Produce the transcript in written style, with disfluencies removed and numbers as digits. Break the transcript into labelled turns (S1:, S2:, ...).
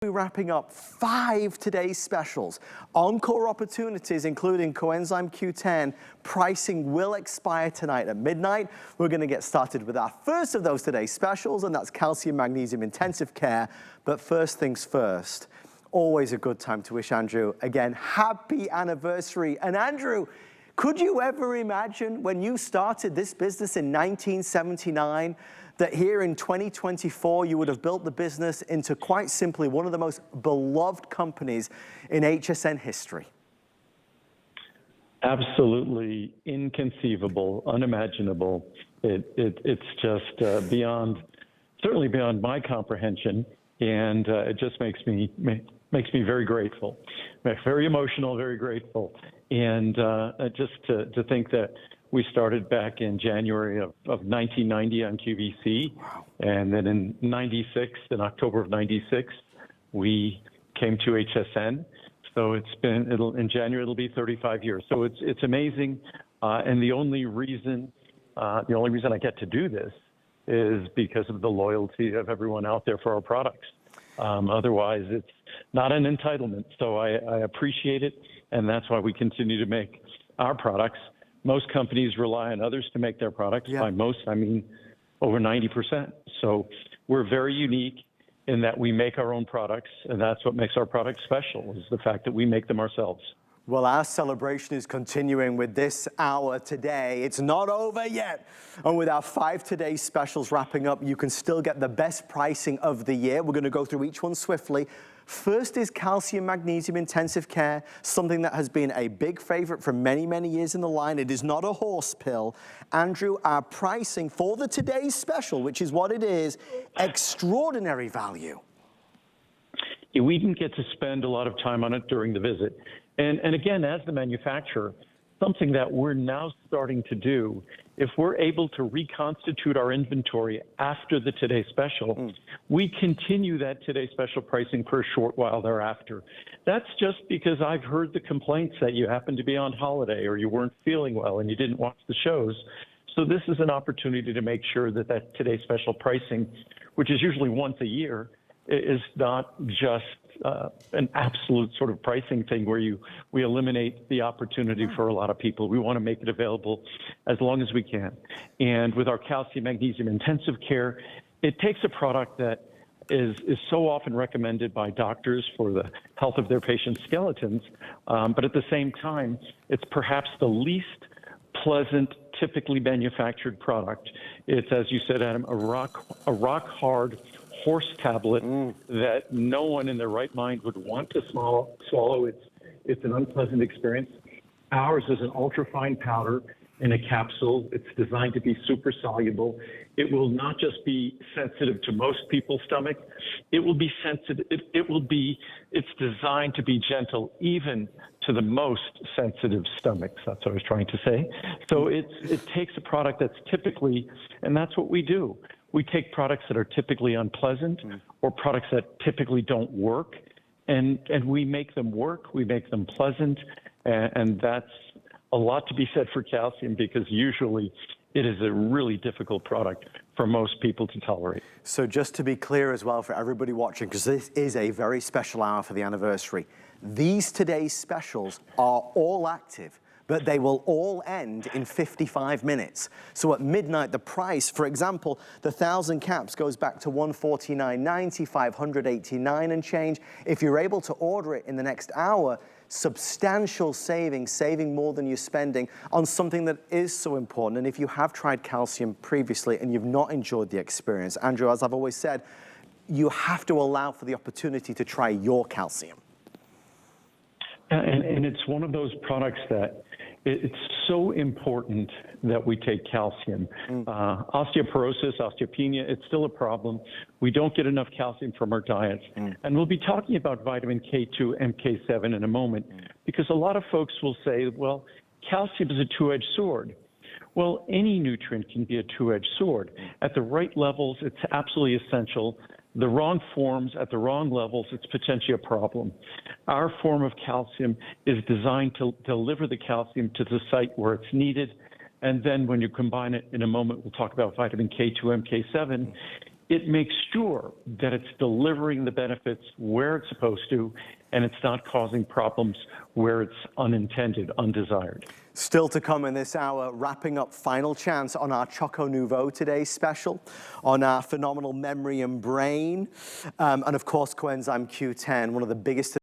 S1: We're wrapping up 5 today's specials. Encore opportunities, including coenzyme Q10. Pricing will expire tonight at midnight. We're going to get started with our first of those today's specials, and that's Calcium Magnesium Intensive Care. But first things first, always a good time to wish Andrew, again, happy anniversary. And Andrew, could you ever imagine when you started this business in 1979 that here in 2024 you would have built the business into quite simply one of the most beloved companies in HSN history?
S2: Absolutely inconceivable, unimaginable. It's just certainly beyond my comprehension, and it just makes me very grateful, very emotional, very grateful, and just to think that we started back in January of 1990 on QVC, wow. And then in October of 96, we came to HSN. So in January it'll be 35 years. So it's amazing, and the only reason I get to do this is because of the loyalty of everyone out there for our products. Otherwise, it's not an entitlement. So I appreciate it, and that's why we continue to make our products. Most companies rely on others to make their products. Yeah. By most, I mean over 90%. So we're very unique in that we make our own products, and that's what makes our products special, is the fact that we make them ourselves.
S1: Well, our celebration is continuing with this hour today. It's not over yet. And with our 5 today's specials wrapping up, you can still get the best pricing of the year. We're going to go through each one swiftly. First is Calcium Magnesium Intensive Care, something that has been a big favorite for many, many years in the line. It is not a horse pill. Andrew, our pricing for the today's special, which is what it is, extraordinary value.
S2: Yeah, we didn't get to spend a lot of time on it during the visit. And again, as the manufacturer, something that we're now starting to do, if we're able to reconstitute our inventory after the Today Special, we continue that Today Special pricing for a short while thereafter. That's just because I've heard the complaints that you happened to be on holiday or you weren't feeling well and you didn't watch the shows. So this is an opportunity to make sure that that Today Special pricing, which is usually once a year, is not just an absolute sort of pricing thing where we eliminate the opportunity for a lot of people. We want to make it available as long as we can. And with our Calcium Magnesium Intensive Care, it takes a product that is so often recommended by doctors for the health of their patients' skeletons, but at the same time, it's perhaps the least pleasant, typically manufactured product. It's, as you said, Adam, a rock hard horse tablet that no one in their right mind would want to swallow. It's an unpleasant experience. Ours is an ultrafine powder in a capsule. It's designed to be super soluble. It will not just be sensitive to most people's stomach. It will be sensitive. It's designed to be gentle even to the most sensitive stomachs. That's what I was trying to say. So it takes a product that's typically, and that's what we do. We take products that are typically unpleasant or products that typically don't work, and we make them work, we make them pleasant, and that's a lot to be said for calcium because usually it is a really difficult product for most people to tolerate.
S1: So just to be clear as well for everybody watching, because this is a very special hour for the anniversary, these today's specials are all active, but they will all end in 55 minutes. So at midnight, the price, for example, the 1,000 caps goes back to $149.90, $589 and change. If you're able to order it in the next hour, substantial saving more than you're spending on something that is so important. And if you have tried calcium previously and you've not enjoyed the experience, Andrew, as I've always said, you have to allow for the opportunity to try your calcium.
S2: And it's one of those products that it's so important that we take calcium. Osteoporosis, osteopenia, it's still a problem. We don't get enough calcium from our diets. And we'll be talking about vitamin K2, MK7 in a moment, because a lot of folks will say, well, calcium is a two-edged sword. Well, any nutrient can be a two-edged sword. At the right levels, it's absolutely essential. The wrong forms at the wrong levels, it's potentially a problem. Our form of calcium is designed to deliver the calcium to the site where it's needed. And then when you combine it in a moment, we'll talk about vitamin K2, MK7, it makes sure that it's delivering the benefits where it's supposed to, and it's not causing problems where it's unintended, undesired.
S1: Still to come in this hour, wrapping up Final Chance on our Choco Nouveau Today special, on our phenomenal memory and brain, and of course coenzyme Q10, one of the biggest